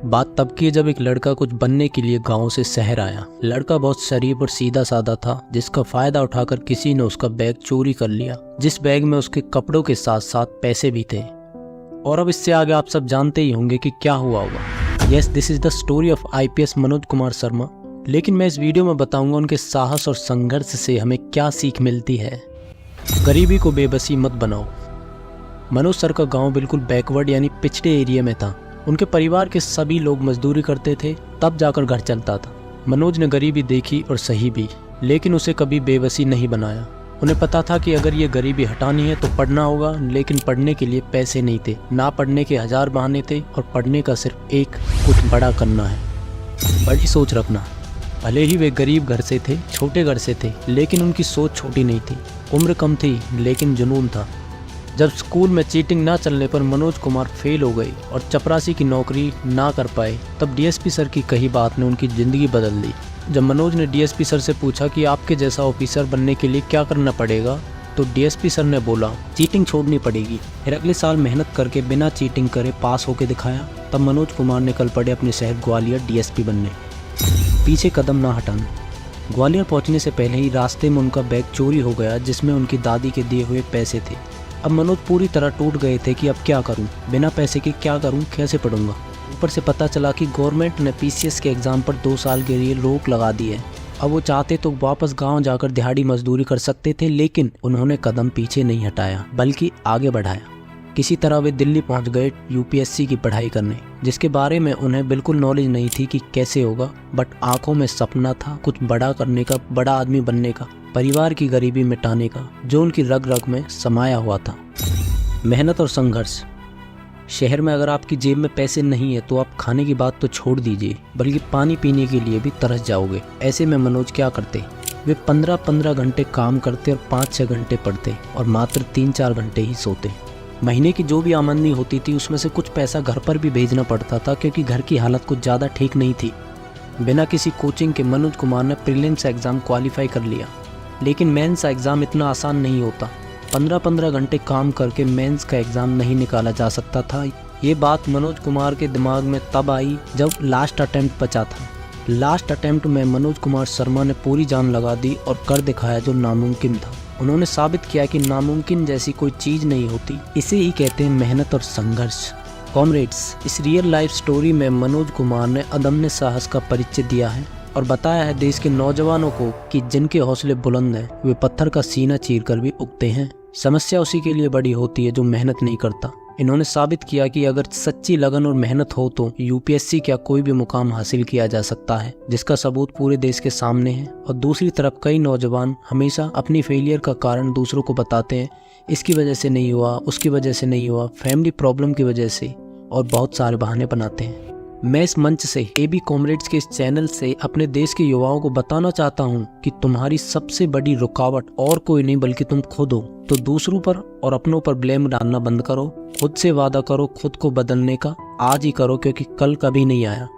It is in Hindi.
बात तब की जब एक लड़का कुछ बनने के लिए गांव से शहर आया। लड़का बहुत शरीफ और सीधा साधा था, जिसका फायदा उठाकर किसी ने उसका बैग चोरी कर लिया, जिस बैग में उसके कपड़ों के साथ साथ पैसे भी थे। और अब इससे आगे आप सब जानते ही होंगे कि क्या हुआ होगा। Yes, this is the story of IPS Manoj Kumar Sharma. लेकिन मैं इस वीडियो में बताऊंगा उनके साहस और संघर्ष से हमें क्या सीख मिलती है। गरीबी को बेबसी मत बनाओ। मनोज सर का गांव बिल्कुल बैकवर्ड यानी पिछड़े एरिया में था। उनके परिवार के सभी लोग मजदूरी करते थे, तब जाकर घर चलता था। मनोज ने गरीबी देखी और सही भी, लेकिन उसे कभी बेबसी नहीं बनाया। उन्हें पता था कि अगर ये गरीबी हटानी है तो पढ़ना होगा, लेकिन पढ़ने के लिए पैसे नहीं थे। ना पढ़ने के 1000 बहाने थे और पढ़ने का सिर्फ एक, कुछ बड़ा करना है। बड़ी सोच रखना। भले ही वे गरीब घर से थे, छोटे घर से थे, लेकिन उनकी सोच छोटी नहीं थी। उम्र कम थी लेकिन जुनून था। जब स्कूल में चीटिंग ना चलने पर मनोज कुमार फेल हो गई और चपरासी की नौकरी ना कर पाए, तब DSP सर की कही बात ने उनकी ज़िंदगी बदल दी। जब मनोज ने DSP सर से पूछा कि आपके जैसा ऑफिसर बनने के लिए क्या करना पड़ेगा, तो DSP सर ने बोला चीटिंग छोड़नी पड़ेगी। फिर अगले साल मेहनत करके बिना चीटिंग करे पास होकर दिखाया। तब मनोज कुमार निकल पड़े अपने शहर ग्वालियर DSP बनने। पीछे कदम ना हटाना। ग्वालियर पहुंचने से पहले ही रास्ते में उनका बैग चोरी हो गया, जिसमें उनकी दादी के दिए हुए पैसे थे। अब मनोज पूरी तरह टूट गए थे कि अब क्या करूं, बिना पैसे के क्या करूं, कैसे पढ़ूंगा। ऊपर से पता चला कि गवर्नमेंट ने PCS के एग्ज़ाम पर 2 साल के लिए रोक लगा दी है। अब वो चाहते तो वापस गांव जाकर दिहाड़ी मजदूरी कर सकते थे, लेकिन उन्होंने कदम पीछे नहीं हटाया बल्कि आगे बढ़ाया। किसी तरह वे दिल्ली पहुंच गए UPSC की पढ़ाई करने, जिसके बारे में उन्हें बिल्कुल नॉलेज नहीं थी कि कैसे होगा, बट आंखों में सपना था कुछ बड़ा करने का, बड़ा आदमी बनने का, परिवार की गरीबी मिटाने का, जो उनकी रग रग में समाया हुआ था। मेहनत और संघर्ष। शहर में अगर आपकी जेब में पैसे नहीं है तो आप खाने की बात तो छोड़ दीजिए, बल्कि पानी पीने के लिए भी तरस जाओगे। ऐसे में मनोज क्या करते, वे 15-15 घंटे काम करते और 5-6 घंटे पढ़ते और मात्र 3-4 घंटे ही सोते। महीने की जो भी आमदनी होती थी उसमें से कुछ पैसा घर पर भी भेजना पड़ता था, क्योंकि घर की हालत कुछ ज़्यादा ठीक नहीं थी। बिना किसी कोचिंग के मनोज कुमार ने प्रीलिम्स एग्ज़ाम क्वालिफाई कर लिया, लेकिन मेंस एग्ज़ाम इतना आसान नहीं होता। 15-15 घंटे काम करके मेंस का एग्ज़ाम नहीं निकाला जा सकता था। ये बात मनोज कुमार के दिमाग में तब आई जब लास्ट अटेम्प्ट बचा था। लास्ट अटेम्प्ट में मनोज कुमार शर्मा ने पूरी जान लगा दी और कर दिखाया जो नामुमकिन था। उन्होंने साबित किया कि नामुमकिन जैसी कोई चीज़ नहीं होती। इसे ही कहते हैं मेहनत और संघर्ष। कॉमरेड्स, इस रियल लाइफ स्टोरी में मनोज कुमार ने अदम्य साहस का परिचय दिया है और बताया है देश के नौजवानों को कि जिनके हौसले बुलंद हैं वे पत्थर का सीना चीरकर भी उगते हैं। समस्या उसी के लिए बड़ी होती है जो मेहनत नहीं करता। इन्होंने साबित किया कि अगर सच्ची लगन और मेहनत हो तो UPSC क्या कोई भी मुकाम हासिल किया जा सकता है, जिसका सबूत पूरे देश के सामने है। और दूसरी तरफ कई नौजवान हमेशा अपनी फेलियर का कारण दूसरों को बताते हैं, इसकी वजह से नहीं हुआ, उसकी वजह से नहीं हुआ, फैमिली प्रॉब्लम की वजह से, और बहुत सारे बहाने बनाते हैं। मैं इस मंच से AB कॉमरेड्स के इस चैनल से अपने देश के युवाओं को बताना चाहता हूं कि तुम्हारी सबसे बड़ी रुकावट और कोई नहीं बल्कि तुम खुद हो। तो दूसरों पर और अपनों पर ब्लेम डालना बंद करो। खुद से वादा करो खुद को बदलने का। आज ही करो, क्योंकि कल कभी नहीं आया।